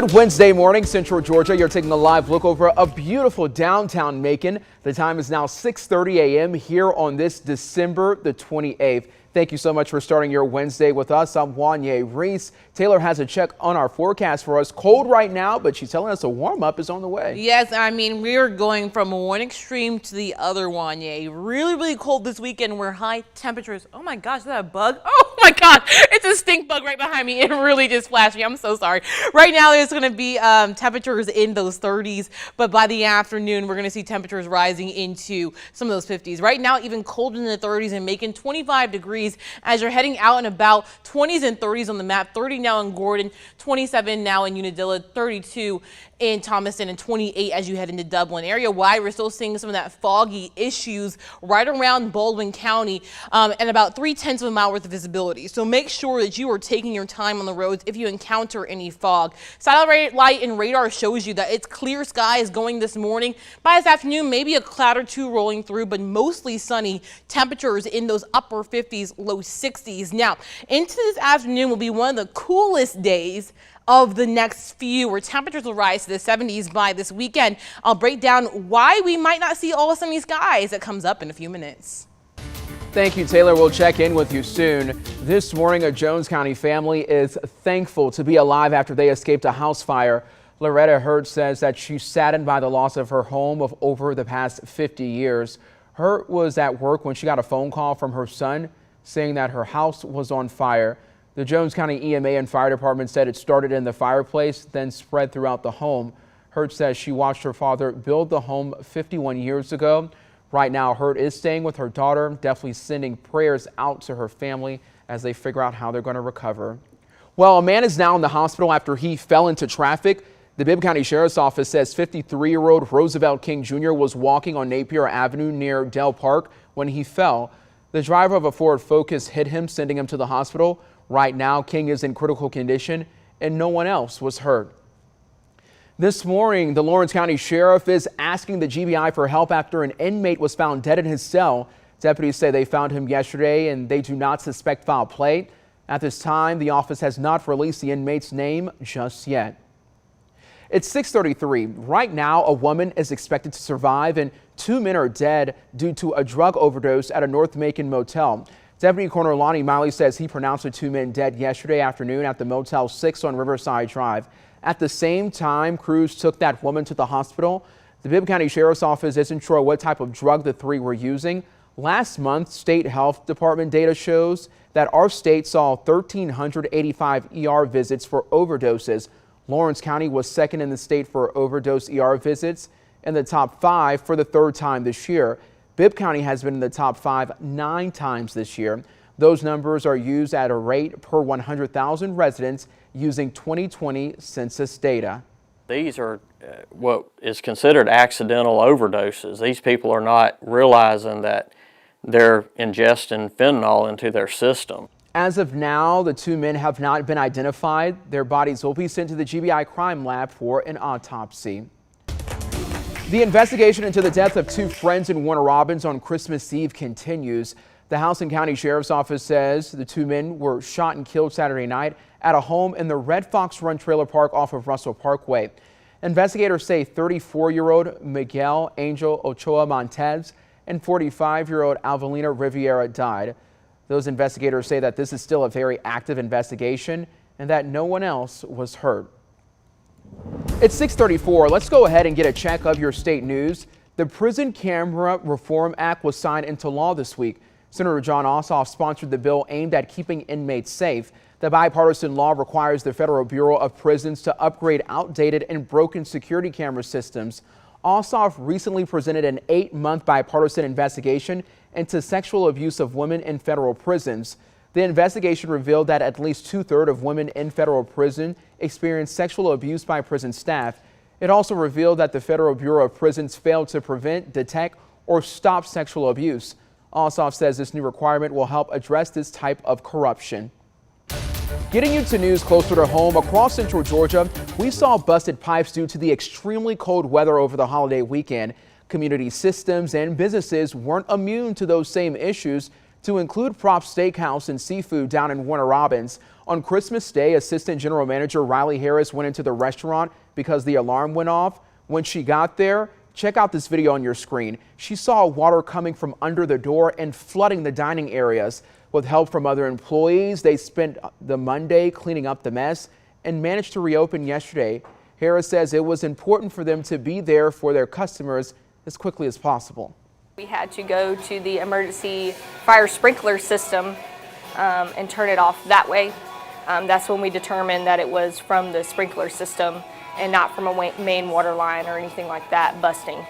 Good Wednesday morning, Central Georgia. You're taking a live look over a beautiful downtown Macon. The time is now 6:30 a.m. here on this December the 28th. Thank you so much for starting your Wednesday with us. I'm Wanye Reese. Taylor has a check on our forecast for us. Cold right now, but she's telling us a warm up is on the way. Yes, I mean, we're going from one extreme to the other, Wanye. Really, really cold this weekend. We're high temperatures. Oh my gosh, is that a bug? Oh my God, it's a stink bug right behind me. It really just flashed me. I'm so sorry. Right now, there's going to be temperatures in those 30s, but by the afternoon, we're going to see temperatures rising into some of those 50s. Right now, even colder in the 30s and making 25 degrees as you're heading out and about. 20s and 30s on the map. 30 now in Gordon, 27 now in Unadilla, 32 in Thomaston, and 28 as you head into Dublin. Area-wide, we're still seeing some of that foggy issues right around Baldwin County and about 0.3 of a mile worth of visibility. So make sure that you are taking your time on the roads if you encounter any fog. Satellite and radar shows you that it's clear skies going this morning. By this afternoon, maybe a cloud or two rolling through, but mostly sunny. Temperatures in those upper 50s, low 60s. Now, into this afternoon will be one of the coolest days of the next few, where temperatures will rise to the 70s by this weekend. I'll break down why we might not see all sunny skies. That comes up in a few minutes. Thank you, Taylor. We'll check in with you soon. This morning, a Jones County family is thankful to be alive after they escaped a house fire. Loretta Hurt says that she's saddened by the loss of her home of over the past 50 years. Hurt was at work when she got a phone call from her son saying that her house was on fire. The Jones County EMA and fire department said it started in the fireplace, then spread throughout the home. Hurt says she watched her father build the home 51 years ago. Right now, Hurt is staying with her daughter, definitely sending prayers out to her family as they figure out how they're going to recover. Well, a man is now in the hospital after he fell into traffic. The Bibb County Sheriff's Office says 53-year-old Roosevelt King Jr. was walking on Napier Avenue near Dell Park when he fell. The driver of a Ford Focus hit him, sending him to the hospital. Right now, King is in critical condition and no one else was hurt. This morning, the Lawrence County Sheriff is asking the GBI for help after an inmate was found dead in his cell. Deputies say they found him yesterday and they do not suspect foul play. At this time, the office has not released the inmate's name just yet. It's 6:33. Right now, a woman is expected to survive and 2 men are dead due to a drug overdose at a North Macon motel. Deputy Coroner Lonnie Miley says he pronounced the 2 men dead yesterday afternoon at the Motel 6 on Riverside Drive. At the same time, crews took that woman to the hospital. The Bibb County Sheriff's Office isn't sure what type of drug the 3 were using. Last month, state health department data shows that our state saw 1,385 ER visits for overdoses. Lawrence County was second in the state for overdose ER visits and the top 5 for the 3rd time this year. Bibb County has been in the top 5 9 times this year. Those numbers are used at a rate per 100,000 residents using 2020 census data. These are what is considered accidental overdoses. These people are not realizing that they're ingesting fentanyl into their system. As of now, the 2 men have not been identified. Their bodies will be sent to the GBI crime lab for an autopsy. The investigation into the death of 2 friends in Warner Robins on Christmas Eve continues. The House and County Sheriff's Office says the 2 men were shot and killed Saturday night at a home in the Red Fox Run Trailer Park off of Russell Parkway. Investigators say 34-year-old Miguel Angel Ochoa Montez and 45-year-old Alvelina Riviera died. Those investigators say that this is still a very active investigation and that no one else was hurt. It's 6:34. Let's go ahead and get a check of your state news. The Prison Camera Reform Act was signed into law this week. Senator John Ossoff sponsored the bill aimed at keeping inmates safe. The bipartisan law requires the Federal Bureau of Prisons to upgrade outdated and broken security camera systems. Ossoff recently presented an 8-month bipartisan investigation into sexual abuse of women in federal prisons. The investigation revealed that at least 2/3 of women in federal prison experienced sexual abuse by prison staff. It also revealed that the Federal Bureau of Prisons failed to prevent, detect, or stop sexual abuse. Ossoff says this new requirement will help address this type of corruption. Getting you to news closer to home, across Central Georgia, we saw busted pipes due to the extremely cold weather over the holiday weekend. Community systems and businesses weren't immune to those same issues, to include Prop Steakhouse and Seafood down in Warner Robins. On Christmas Day, Assistant General Manager Riley Harris went into the restaurant because the alarm went off. When she got there, check out this video on your screen. She saw water coming from under the door and flooding the dining areas. With help from other employees, they spent the Monday cleaning up the mess and managed to reopen yesterday. Harris says it was important for them to be there for their customers as quickly as possible. We had to go to the emergency fire sprinkler system and turn it off that way. That's when we determined that it was from the sprinkler system and not from a main water line or anything like that busting.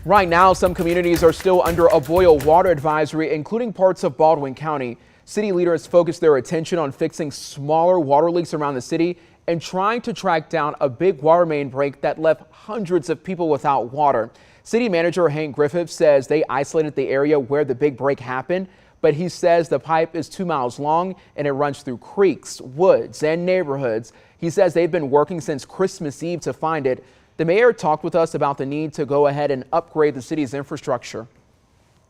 Right now, some communities are still under a boil water advisory, including parts of Baldwin County. City leaders focused their attention on fixing smaller water leaks around the city and trying to track down a big water main break that left hundreds of people without water. City Manager Hank Griffith says they isolated the area where the big break happened, but he says the pipe is 2 miles long and it runs through creeks, woods, and neighborhoods. He says they've been working since Christmas Eve to find it. The mayor talked with us about the need to go ahead and upgrade the city's infrastructure.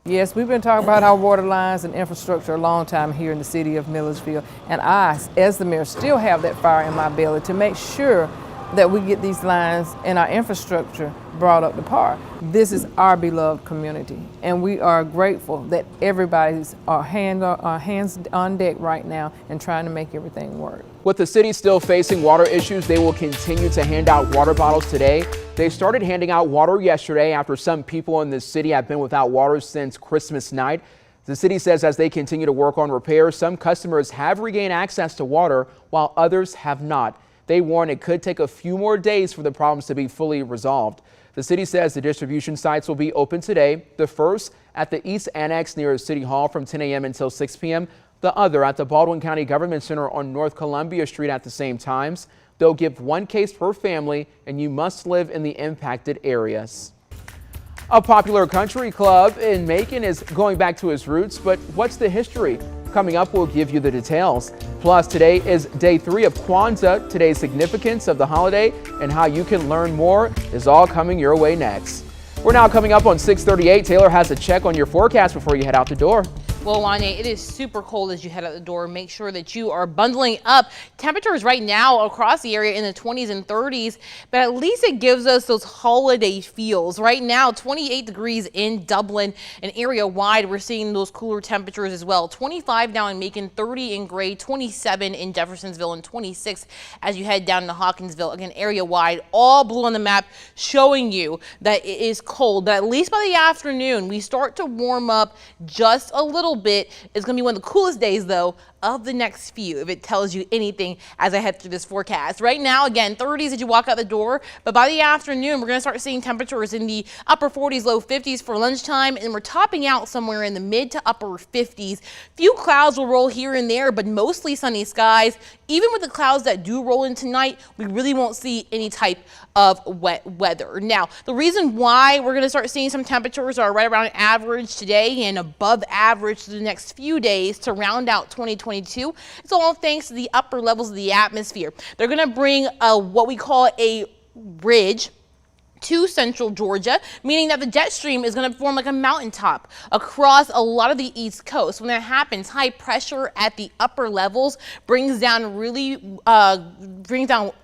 Yes, we've been talking about our water lines and infrastructure a long time here in the city of Milledgeville. And I, as the mayor, still have that fire in my belly to make sure that we get these lines and our infrastructure brought up to par. This is our beloved community, and we are grateful that everybody's hands on deck right now and trying to make everything work. With the city still facing water issues, they will continue to hand out water bottles today. They started handing out water yesterday after some people in the city have been without water since Christmas night. The city says as they continue to work on repairs, some customers have regained access to water while others have not. They warn it could take a few more days for the problems to be fully resolved. The city says the distribution sites will be open today, the first at the East Annex near City Hall from 10 a.m. until 6 p.m., the other at the Baldwin County Government Center on North Columbia Street at the same times. They'll give one case per family, and you must live in the impacted areas. A popular country club in Macon is going back to its roots, but what's the history? Coming up, we'll give you the details. Plus, today is day 3 of Kwanzaa. Today's significance of the holiday and how you can learn more is all coming your way next. We're now coming up on 6:38. Taylor has a check on your forecast before you head out the door. Well, Wanye, it is super cold as you head out the door. Make sure that you are bundling up. Temperatures right now across the area in the 20s and 30s, but at least it gives us those holiday feels. Right now, 28 degrees in Dublin and area wide. We're seeing those cooler temperatures as well. 25 now in Macon, 30 in Gray, 27 in Jeffersonville, and 26 as you head down to Hawkinsville. Again, area wide, all blue on the map, showing you that it is cold. But at least by the afternoon, we start to warm up just a little bit. It's going to be one of the coolest days, though, of the next few, if it tells you anything as I head through this forecast. Right now, again, 30s as you walk out the door, but by the afternoon, we're going to start seeing temperatures in the upper 40s, low 50s for lunchtime, and we're topping out somewhere in the mid to upper 50s. Few clouds will roll here and there, but mostly sunny skies. Even with the clouds that do roll in tonight, we really won't see any type of wet weather. Now, the reason why we're going to start seeing some temperatures are right around average today and above average for the next few days to round out 2022. It's all thanks to the upper levels of the atmosphere. They're going to bring what we call a ridge to central Georgia, meaning that the jet stream is going to form like a mountaintop across a lot of the East Coast. When that happens, high pressure at the upper levels brings down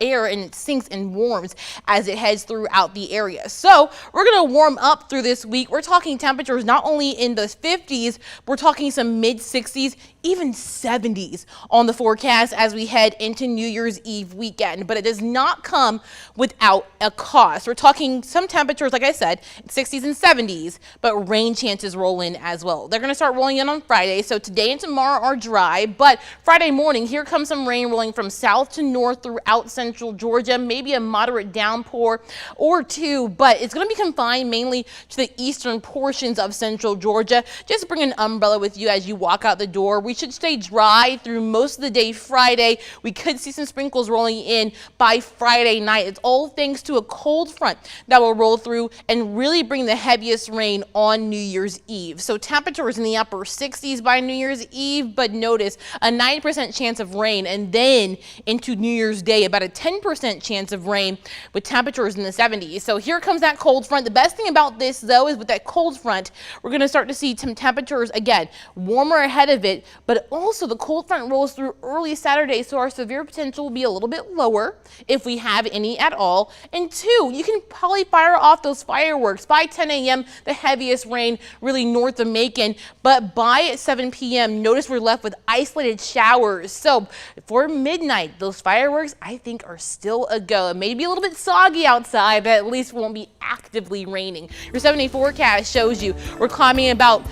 air, and it sinks and warms as it heads throughout the area. So we're going to warm up through this week. We're talking temperatures not only in the 50s, we're talking some mid 60s, even 70s on the forecast as we head into New Year's Eve weekend. But it does not come without a cost. We're talking some temperatures, like I said, 60s and 70s, but rain chances roll in as well. They're going to start rolling in on Friday, so today and tomorrow are dry, but Friday morning, here comes some rain rolling from south to north throughout central Georgia, maybe a moderate downpour or two, but it's going to be confined mainly to the eastern portions of central Georgia. Just bring an umbrella with you as you walk out the door. We should stay dry through most of the day Friday. We could see some sprinkles rolling in by Friday night. It's all thanks to a cold front that will roll through and really bring the heaviest rain on New Year's Eve. So temperatures in the upper 60s by New Year's Eve, but notice a 90% chance of rain, and then into New Year's Day, about a 10% chance of rain with temperatures in the 70s. So here comes that cold front. The best thing about this, though, is with that cold front, we're going to start to see some temperatures, again, warmer ahead of it, but also the cold front rolls through early Saturday, so our severe potential will be a little bit lower if we have any at all. And 2, you can probably fire off those fireworks by 10 a.m. The heaviest rain really north of Macon, but by 7 p.m. notice we're left with isolated showers. So for midnight, those fireworks I think are still a go. It may be a little bit soggy outside, but at least it won't be actively raining. Your 7-day forecast shows you we're climbing about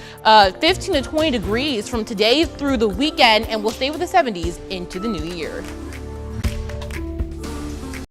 15 to 20 degrees from today through the weekend, and we'll stay with the 70s into the new year.